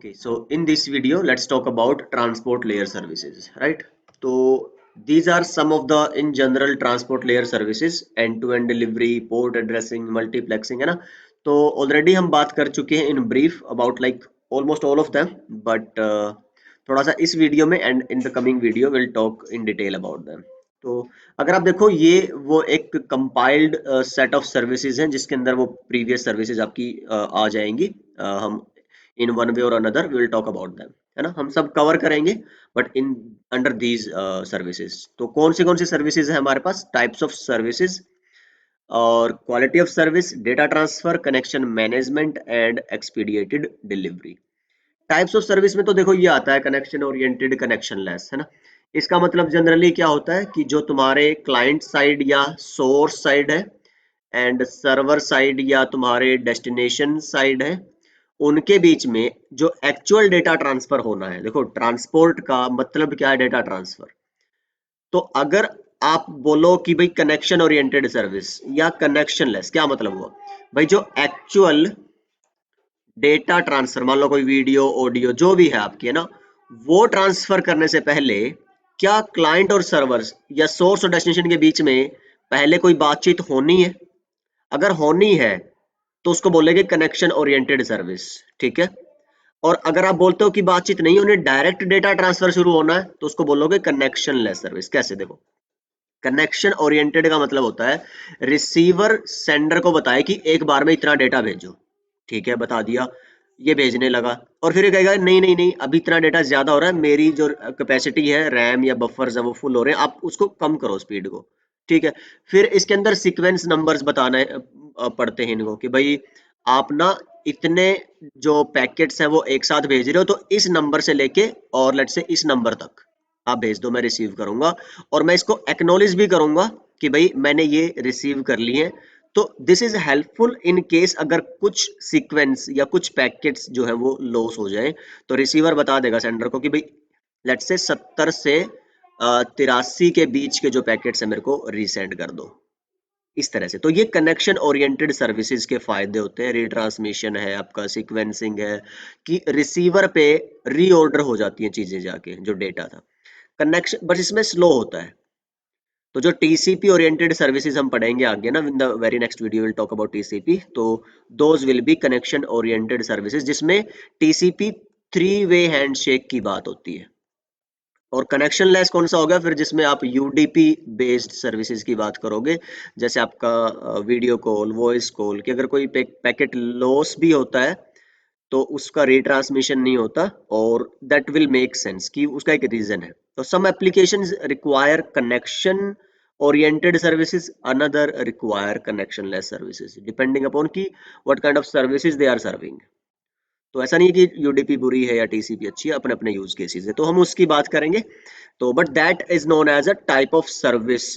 Okay, so in this video, let's talk about transport layer services, right? So these are some of the in general transport layer services, end-to-end delivery, port addressing, multiplexing, है ना? तो already हम बात कर चुके हैं in brief about like almost all of them, but थोड़ा सा इस वीडियो में and in the coming video we'll talk in detail about them. तो अगर आप देखो ये वो एक कंपाइल्ड सेट ऑफ सर्विसेज हैं जिसके अंदर वो प्रीवियस सर्विसेज आपकी आ जाएंगी हम इन वन वे और another we will talk about them है ना हम सब कवर करेंगे but in under these services तो कौन सी सर्विसेज है हमारे पास टाइप्स ऑफ सर्विसेज और quality of service data transfer connection management and expedited delivery types of service में तो देखो ये आता है कनेक्शन ओरिएंटेड कनेक्शन लेस है ना इसका मतलब जनरली क्या होता है कि जो तुम्हारे क्लाइंट साइड या सोर्स साइड है एंड सर्वर साइड या तुम्हारे डेस्टिनेशन साइड है उनके बीच में जो एक्चुअल डेटा ट्रांसफर होना है देखो ट्रांसपोर्ट का मतलब क्या है डेटा ट्रांसफर तो अगर आप बोलो कि भाई कनेक्शन ओरिएंटेड सर्विस या कनेक्शन लेस क्या मतलब हुआ भाई जो एक्चुअल डेटा ट्रांसफर मान लो कोई वीडियो ऑडियो जो भी है आपकी है ना वो ट्रांसफर करने से पहले क्या क्लाइंट और सर्वर्स या सोर्स और डेस्टिनेशन के बीच में पहले कोई बातचीत होनी है अगर होनी है तो उसको बोलेंगे कनेक्शन ओरिएंटेड सर्विस ठीक है और अगर आप बोलते हो कि बातचीत नहीं होनी डायरेक्ट डेटा ट्रांसफर शुरू होना है तो उसको बोलोगे कनेक्शन लेस सर्विस कैसे देखो कनेक्शन ओरिएंटेड का मतलब होता है रिसीवर सेंडर को बताए कि एक बार में इतना डेटा भेजो ठीक है बता दिया ये भेजने लगा और फिर ये कहेगा नहीं नहीं नहीं अभी इतना डेटा ज्यादा हो रहा है मेरी जो कैपेसिटी है रैम या बफर्स है वो फुल हो रहे हैं आप उसको कम करो स्पीड को ठीक है फिर इसके अंदर सीक्वेंस नंबर्स बताने पड़ते हैं इनको कि भाई आप ना इतने जो पैकेट्स हैं वो एक साथ भेज रहे हो तो इस नंबर से लेके और लेट से इस नंबर तक आप भेज दो मैं रिसीव करूंगा और मैं इसको एक्नॉलेज भी करूंगा कि भाई मैंने ये रिसीव कर लिए तो this is helpful in case अगर कुछ सीक्वेंस या कुछ पैकेट्स जो है वो लॉस हो जाए तो रिसीवर बता देगा सेंडर को कि भाई लेट से 70 से 83 के बीच के जो पैकेट्स है मेरे को रीसेंड कर दो इस तरह से तो ये कनेक्शन ओरिएंटेड सर्विसेज के फायदे होते हैं रिट्रांसमिशन है आपका सीक्वेंसिंग है कि रिसीवर पे रीऑर्डर हो जाती हैं चीजें जाके जो डेटा था कनेक्शन बट इसमें स्लो होता है तो जो टीसीपी ओरिएंटेड सर्विसेज हम पढ़ेंगे आगे ना in the very next video will talk about TCP तो those will be connection oriented services जिसमें टीसीपी 3 वे हैंडशेक की बात होती है और कनेक्शन लेस कौन सा होगा फिर जिसमें आप यूडीपी बेस्ड सर्विसेज की बात करोगे जैसे आपका वीडियो कॉल वॉइस कॉल कि अगर कोई पैकेट लॉस भी होता है तो उसका रिट्रांसमिशन नहीं होता और दैट विल मेक सेंस कि उसका एक रीजन है तो some applications require connection oriented services another require connectionless services depending upon कि what kind of services they are serving तो ऐसा नहीं है कि यूडीपी बुरी है या टीसीपी अच्छी है अपने अपने यूज केसेस है तो हम उसकी बात करेंगे तो but that is known as a type of service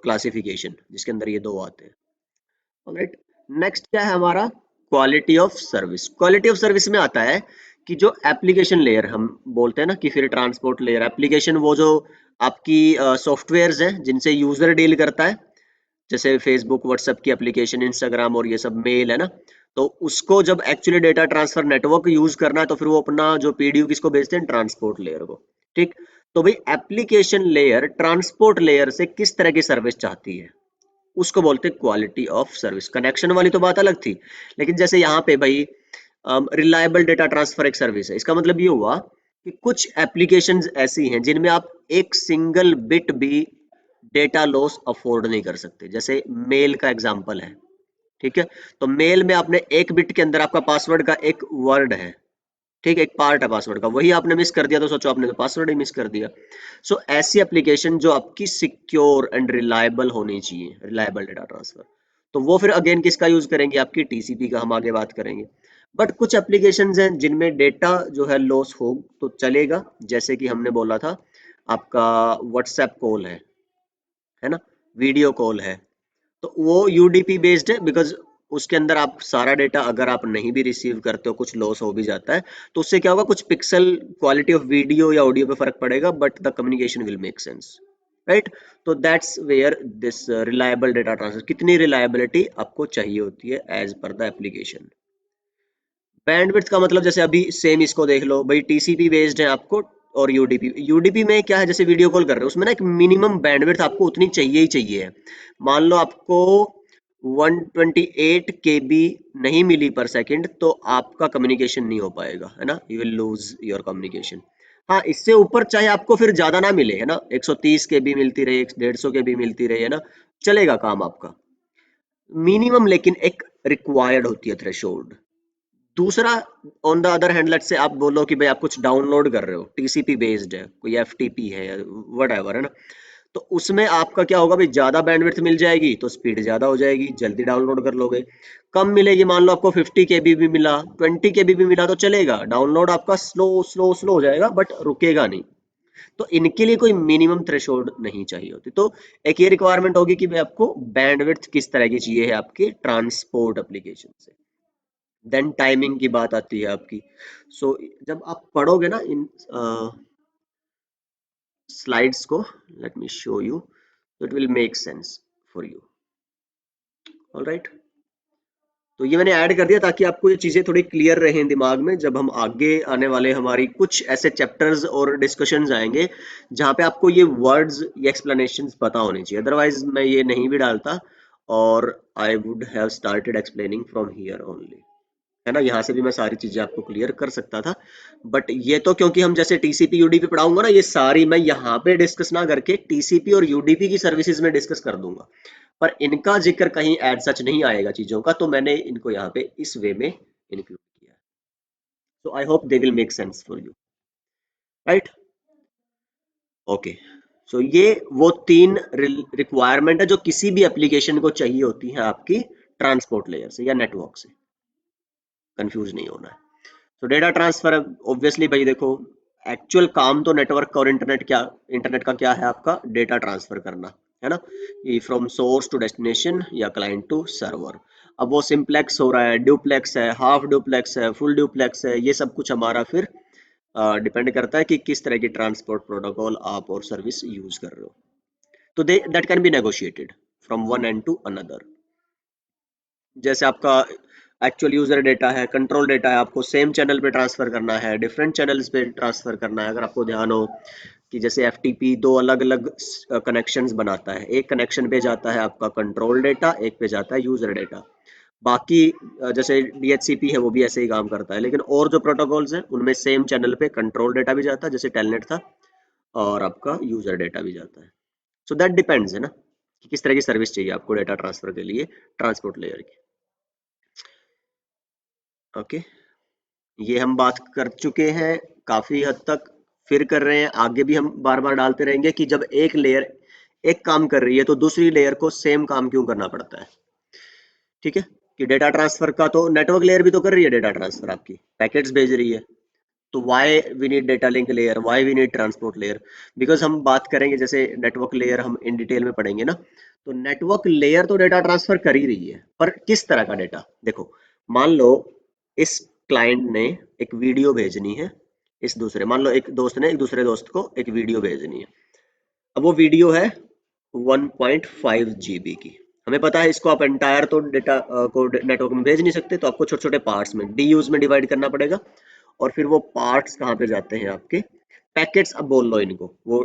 classification जिसके अंदर ये दो आते हैं ऑलराइट नेक्स्ट क्या है हमारा क्वालिटी ऑफ सर्विस में आता है कि जो एप्लीकेशन लेयर हम बोलते हैं ना कि फिर ट्रांसपोर्ट लेयर एप्लीकेशन वो जो आपकी सॉफ्टवेयर्स हैं जिनसे यूजर डील करता है जैसे फेसबुक व्हाट्सएप की एप्लीकेशन इंस्टाग्राम और ये सब मेल है ना तो उसको जब actually data transfer network use करना है तो फिर वो अपना जो पीडीयू किसको भेजते हैं ट्रांसपोर्ट लेयर को ठीक तो भाई एप्लीकेशन लेयर ट्रांसपोर्ट लेयर से किस तरह की सर्विस चाहती है उसको बोलते हैं क्वालिटी ऑफ सर्विस कनेक्शन वाली तो बात अलग थी लेकिन जैसे यहाँ पे भाई रिलायबल डेटा ट्रांसफर एक सर्विस है इसका मतलब ये हुआ कि कुछ एप्लीकेशंस ऐसी हैं जिनमें आप एक सिंगल बिट भी डेटा लॉस अफोर्ड नहीं कर सकते जैसे मेल का एग्जांपल है ठीक है तो मेल में आपने एक बिट के अंदर आपका पासवर्ड का एक वर्ड है ठीक है एक पार्ट है पासवर्ड का वही आपने मिस कर दिया तो सोचो आपने तो पासवर्ड ही मिस कर दिया सो ऐसी एप्लीकेशन जो आपकी सिक्योर एंड रिलायबल होनी चाहिए रिलायबल डेटा ट्रांसफर तो वो फिर अगेन किसका यूज करेंगे आपकी टीसीपी का हम आगे बात करेंगे बट कुछ एप्लीकेशंस हैं जिनमें डेटा जो है लॉस हो तो चलेगा जैसे कि हमने बोला था आपका व्हाट्सएप कॉल है ना वीडियो कॉल है तो वो यूडीपी बेस्ड है बिकॉज उसके अंदर आप सारा डेटा अगर आप नहीं भी रिसीव करते हो कुछ लॉस हो भी जाता है तो उससे क्या होगा कुछ पिक्सल क्वालिटी ऑफ वीडियो या ऑडियो पे फर्क पड़ेगा but the communication will make sense right तो that's where this reliable data transfer कितनी रिलायबिलिटी आपको चाहिए होती है as per the application bandwidth का मतलब जैसे अभी सेम इसको देख लो भाई, टीसीपी बेस्ड है आपको और यूडीपी। यूडीपी में क्या है, जैसे वीडियो कॉल कर रहे हो उसमें ना एक मिनिमम बैंडविड्थ आपको उतनी चाहिए ही चाहिए है। मान लो आपको 128 केबी नहीं मिली पर सेकंड तो आपका कम्युनिकेशन नहीं हो पाएगा, है ना, you will lose your communication. हाँ, इससे ऊपर चाहे आपको फिर ज्यादा ना मिले, है ना, 130 केबी मिलती रही, 150 केबी मिलती रही, है ना, चलेगा काम आपका मिनिमम, लेकिन एक रिक्वायर्ड होती है थ्रेशोल्ड। दूसरा, on the other hand let's say आप बोलो कि भाई आप कुछ डाउनलोड कर रहे हो, टीसीपी बेस्ड है, कोई एफटीपी है या व्हाटएवर, है ना, तो उसमें आपका क्या होगा भाई, ज्यादा बैंडविड्थ मिल जाएगी तो स्पीड ज्यादा हो जाएगी, जल्दी डाउनलोड कर लोगे। कम मिलेगी, मान लो आपको 50 केबी भी मिला, 20 केबी भी मिला तो चलेगा, डाउनलोड आपका स्लो स्लो स्लो हो जाएगा बट रुकेगा नहीं। तो इनके लिए कोई मिनिमम थ्रेशोल्ड नहीं चाहिए होती। तो एक ये रिक्वायरमेंट होगी कि भाई आपको बैंडविड्थ किस तरह की चाहिए है आपके ट्रांसपोर्ट एप्लीकेशन से। देन टाइमिंग की बात आती है आपकी। सो जब आप पढ़ोगे ना इन स्लाइड्स को, let me show you, it will make sense for you. Alright, तो ये मैंने ऐड कर दिया ताकि आपको ये चीजें थोड़ी क्लियर रहें दिमाग में, जब हम आगे आने वाले हमारी कुछ ऐसे चैप्टर्स और डिस्कशंस आएंगे जहाँ पे आपको ये वर्ड्स या एक्सप्लेनेशंस पता होने चाहिए, अदरवाइज मैं ये नहीं भी डालता और I would have started explaining from here only, है ना, यहाँ से भी मैं सारी चीजें आपको क्लियर कर सकता था। बट ये तो क्योंकि हम जैसे टीसीपी यूडीपी पढ़ाऊंगा ना, ये सारी मैं यहाँ पे डिस्कस ना करके टीसीपी और यूडीपी की सर्विसेज में डिस्कस कर दूंगा, पर इनका जिक्र कहीं एड सच नहीं आएगा चीजों का, तो मैंने इनको यहाँ पे इस वे में इंक्लूड किया है। So I hope they will make sense for you, right. Okay, so ये वो तीन रिक्वायरमेंट है जो किसी भी एप्लीकेशन को चाहिए होती है आपकी ट्रांसपोर्ट लेयर से या नेटवर्क से, कंफ्यूज नहीं होना है। तो डेटा ट्रांसफर, ऑब्वियसली भाई देखो, एक्चुअल काम तो नेटवर्क का और इंटरनेट का क्या है आपका, डेटा ट्रांसफर करना, है ना, ये फ्रॉम सोर्स टू डेस्टिनेशन या क्लाइंट टू सर्वर। अब वो सिंप्लेक्स हो रहा है, ड्यूप्लेक्स है, हाफ ड्यूप्लेक्स है, फुल ड्यूप्लेक्स है, ये सब कुछ हमारा फिर डिपेंड करता है कि किस तरह की ट्रांसपोर्ट प्रोटोकॉल आप और सर्विस यूज कर रहे हो। तो they that can be negotiated from one end to another. जैसे आपका एक्चुअल यूजर डेटा है, कंट्रोल डेटा है, आपको सेम चैनल पे ट्रांसफर करना है, डिफरेंट चैनल्स पे ट्रांसफर करना है। अगर आपको ध्यान हो कि जैसे एफटीपी दो अलग अलग कनेक्शंस बनाता है, एक कनेक्शन पे जाता है आपका कंट्रोल डेटा, एक पे जाता है यूजर डेटा। बाकी जैसे डीएचसीपी है वो भी ऐसे ही काम करता है, लेकिन और जो प्रोटोकॉल्स हैं उनमें सेम चैनल पे कंट्रोल डेटा भी जाता है, जैसे टेलनेट था, और आपका यूजर डेटा भी जाता है। सो दैट डिपेंड्स, है ना, कि किस तरह की सर्विस चाहिए आपको डेटा ट्रांसफर के लिए ट्रांसपोर्ट लेयर की। ओके, ये हम बात कर चुके हैं काफी हद तक, फिर कर रहे हैं, आगे भी हम बार बार डालते रहेंगे कि जब एक लेयर एक काम कर रही है तो दूसरी लेयर को सेम काम क्यों करना पड़ता है। ठीक है, कि डेटा ट्रांसफर का तो नेटवर्क लेयर भी तो कर रही है डेटा ट्रांसफर, आपकी पैकेट्स भेज रही है, तो why we need data link layer, why we need transport layer. Because हम बात करेंगे जैसे नेटवर्क लेयर हम इन डिटेल में पढ़ेंगे ना, तो नेटवर्क लेयर तो डेटा ट्रांसफर कर ही रही है, पर किस तरह का डेटा, देखो, मान लो इस क्लाइंट ने एक वीडियो भेजनी है, इस दूसरे, मान लो एक दोस्त ने एक दूसरे दोस्त को एक वीडियो भेजनी है। अब वो वीडियो है 1.5 जीबी की, हमें पता है इसको आप एंटायर तो डेटा को नेटवर्क में भेज नहीं सकते, तो आपको छोटे छोटे पार्ट्स में डीयूज में डिवाइड करना पड़ेगा, और फिर वो पार्ट्स कहाँ पे जाते हैं आपके, पैकेट्स अब बोल लो इनको, वो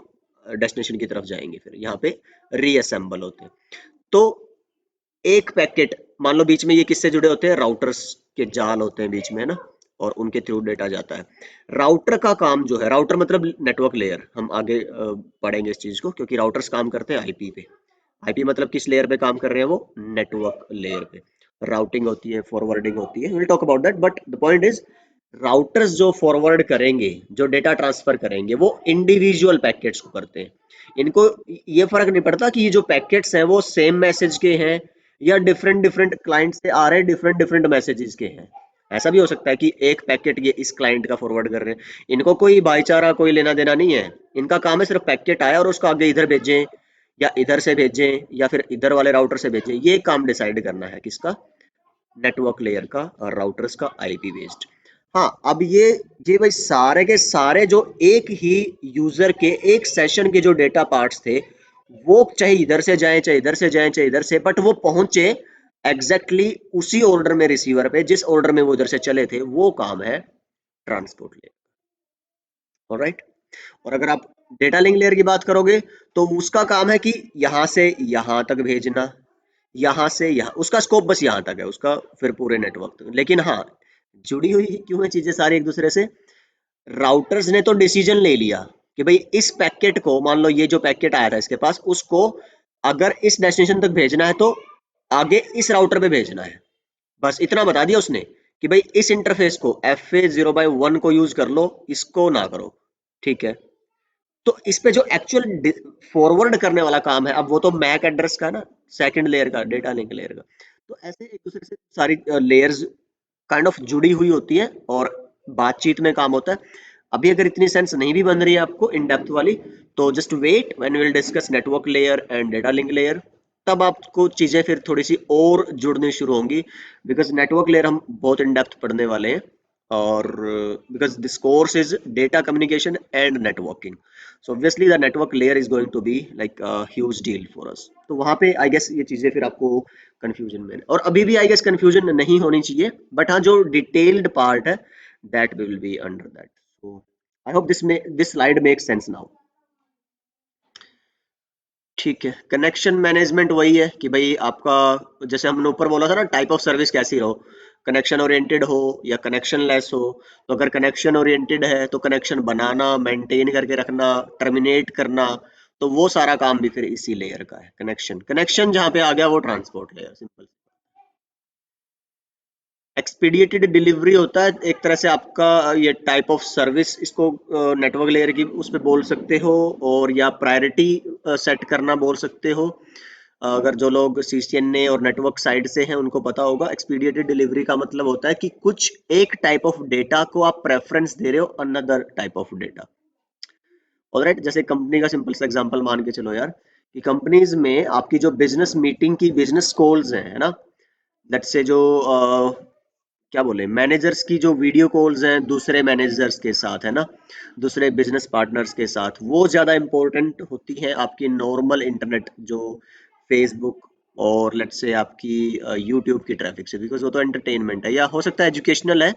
डेस्टिनेशन की तरफ जाएंगे, फिर यहाँ पे रीअसेंबल होते हैं। तो एक पैकेट, मान लो बीच में ये किससे जुड़े होते हैं, राउटर्स के जाल होते हैं बीच में, है ना, और उनके थ्रू डेटा जाता है। राउटर का काम जो है, राउटर मतलब नेटवर्क लेयर, हम आगे पढ़ेंगे इस चीज को, क्योंकि राउटर्स काम करते हैं आईपी पे। आईपी मतलब किस लेयर पे काम कर रहे हैं, वो नेटवर्क लेयर पे। राउटिंग होती है, फॉरवर्डिंग होती है, will talk about that, but the point is routers जो फॉरवर्ड करेंगे, जो डेटा ट्रांसफर करेंगे, वो इंडिविजुअल पैकेट्स को करते हैं। इनको ये फर्क नहीं पड़ता कि ये जो पैकेट्स हैं वो सेम मैसेज के हैं या डिफरेंट डिफरेंट क्लाइंट से आ रहे हैं, डिफरेंट डिफरेंट मैसेजेस के हैं। ऐसा भी हो सकता है कि एक पैकेट ये इस क्लाइंट का फॉरवर्ड कर रहे हैं, इनको कोई भाईचारा कोई लेना देना नहीं है, इनका काम है सिर्फ पैकेट आया और उसको आगे इधर भेजें या इधर से भेजें या फिर इधर वाले राउटर से भेजें, ये काम डिसाइड करना है किसका, नेटवर्क लेयर का और राउटर्स का आईपी बेस्ड। हाँ, अब ये भाई सारे के सारे जो एक ही यूजर के एक सेशन के जो डेटा पार्ट्स थे, वो चाहे इधर से जाएं चाहे इधर से जाएं चाहे इधर से, बट वो पहुंचे एग्जैक्टली उसी ऑर्डर में रिसीवर पे जिस ऑर्डर में वो उधर से चले थे, वो काम है ट्रांसपोर्ट लेयर। ऑलराइट। और अगर आप डेटा लिंक लेयर की बात करोगे तो उसका काम है कि यहां से यहां तक भेजना, यहां से यहां, उसका स्कोप बस यहां तक है उसका, फिर पूरे नेटवर्क तक। लेकिन हाँ, जुड़ी हुई क्यों है चीजें सारी एक दूसरे से। राउटर्स ने तो डिसीजन ले लिया कि भाई इस पैकेट को, मान लो ये जो पैकेट आया था इसके पास, उसको अगर इस डेस्टिनेशन तक भेजना है तो आगे इस राउटर पे भेजना है। बस इतना बता दिया उसने कि भाई इस इंटरफेस को FA0/1 को यूज कर लो, इसको ना करो। ठीक है। तो इस पे जो एक्चुअल फॉरवर्ड करने वाला काम है, अब वो तो मैक एड्रेस का ना, सेकंड लेयर का, डेटा लिंक लेयर का। तो ऐसे एक दूसरे से सारी लेयर्स काइंड ऑफ जुड़ी हुई होती है और बातचीत में काम होता है। अभी अगर इतनी सेंस नहीं भी बन रही है आपको इन डेप्थ वाली, तो just wait when will discuss network layer and data link layer. तब आपको चीजें फिर थोड़ी सी और जुड़नी शुरू होंगी, बिकॉज नेटवर्क लेयर हम बहुत इन डेप्थ पढ़ने वाले हैं। और because this course is data communication and networking, so obviously the network layer is going to be like huge deal for us. तो वहां पे आई गेस ये चीजें फिर आपको कंफ्यूजन में, और अभी भी आई गेस कंफ्यूजन नहीं होनी चाहिए, बट हाँ जो डिटेल्ड पार्ट है that will be under that. So I hope this slide makes sense now. ठीक है। कनेक्शन मैनेजमेंट वही है कि भाई आपका, जैसे हमने ऊपर बोला था ना, टाइप ऑफ सर्विस कैसी रहो, कनेक्शन ओरिएंटेड हो या कनेक्शन लेस हो। तो अगर कनेक्शन ओरिएंटेड है तो कनेक्शन बनाना, मेंटेन करके रखना, टर्मिनेट करना, तो वो सारा काम भी फिर इसी लेयर का है। कनेक्शन कनेक्शन जहाँ पे आ गया वो ट्रांसपोर्ट लेयर, सिंपल। एक्सपीडिएटेड डिलीवरी होता है एक तरह से आपका, ये टाइप ऑफ सर्विस इसको नेटवर्क लेयर की उस पर बोल सकते हो, और या प्रायोरिटी सेट करना बोल सकते हो। अगर जो लोग CCNA और नेटवर्क साइड से हैं उनको पता होगा, एक्सपीडिएटेड डिलीवरी का मतलब होता है कि कुछ एक टाइप ऑफ डेटा को आप प्रेफरेंस दे रहे हो another type of data. Alright. जैसे कंपनी का सिंपल सा एग्जांपल मान के चलो यार, कि कंपनीज में आपकी जो बिजनेस मीटिंग की बिजनेस कॉल्स हैं, है ना, लेट्स से जो क्या बोले, मैनेजर्स की जो वीडियो कॉल्स हैं दूसरे मैनेजर्स के साथ, है ना, दूसरे बिजनेस पार्टनर्स के साथ, वो ज़्यादा इंपॉर्टेंट होती है आपकी नॉर्मल इंटरनेट जो फेसबुक और लेट्स से आपकी यूट्यूब की ट्रैफिक से, बिकॉज वो तो एंटरटेनमेंट है या हो सकता है एजुकेशनल है,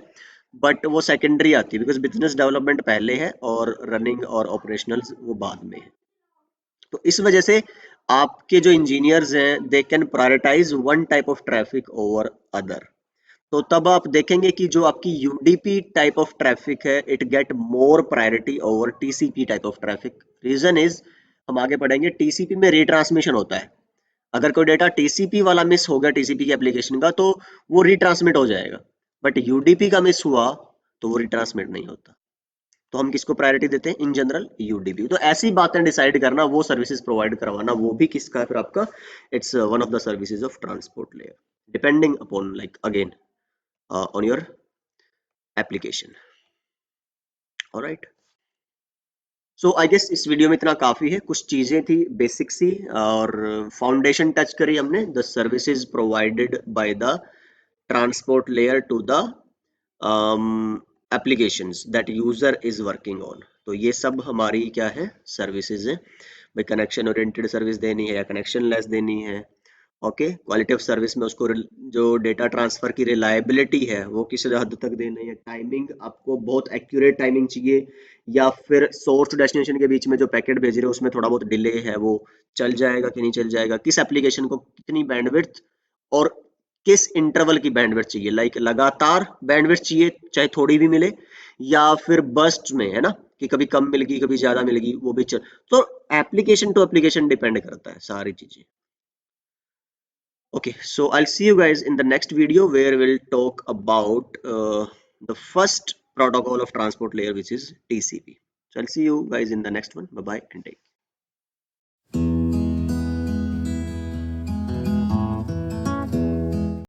बट वो सेकेंडरी आती है, बिकॉज बिजनेस डेवलपमेंट पहले है और रनिंग और ऑपरेशनल वो बाद में है। तो इस वजह से आपके जो इंजीनियर्स हैं they can prioritise one type of traffic over other. तो तब आप देखेंगे कि जो आपकी यूडीपी टाइप ऑफ ट्रैफिक है it get more priority over TCP type of traffic. Reason is, हम आगे पढ़ेंगे, टीसीपी में रिट्रांसमिशन होता है। अगर कोई डेटा टीसीपी वाला मिस हो गया टीसीपी की एप्लीकेशन का, तो वो रिट्रांसमिट हो जाएगा, बट यूडीपी का मिस हुआ तो वो रिट्रांसमिट नहीं होता। तो हम किसको प्रायोरिटी देते हैं इन जनरल? यूडीपी। तो ऐसी बातें डिसाइड करना, वो सर्विसेज प्रोवाइड करवाना, वो भी किसका है फिर आपका? It's one of the services of transport layer, depending upon like again on your application. Alright. So I guess इस वीडियो में इतना काफी है, कुछ चीजें थी बेसिक सी, और फाउंडेशन टच करी हमने, the services provided by the transport layer to the applications that user is working on। तो ये सब हमारी क्या है? सर्विसेज है। भाई कनेक्शन ओरिएंटेड सर्विस देनी है या कनेक्शन लेस देनी है। ओके। क्वालिटी ऑफ सर्विस में उसको जो डेटा ट्रांसफर की रिलायबिलिटी है वो किस हद तक देनी है, टाइमिंग आपको बहुत एक्यूरेट टाइमिंग चाहिए, या फिर सोर्स टू डेस्टिनेशन के बीच में जो पैकेट भेज रहे हो उसमें थोड़ा बहुत डिले है, वो चल जाएगा कि नहीं चल जाएगा, किस एप्लीकेशन को कितनी बैंडविड्थ और किस इंटरवल की बैंडविड्थ चाहिए, लाइक लगातार बैंडविड्थ चाहिए चाहे थोड़ी भी मिले, या फिर बर्स्ट में, है ना, कि कभी कम मिलेगी कभी ज्यादा मिलेगी, वो भी चल। तो एप्लीकेशन टू एप्लीकेशन डिपेंड करता है सारी चीजें। Okay, so I'll see you guys in the next video where we'll talk about the first protocol of transport layer, which is TCP. So I'll see you guys in the next one. Bye bye and take care.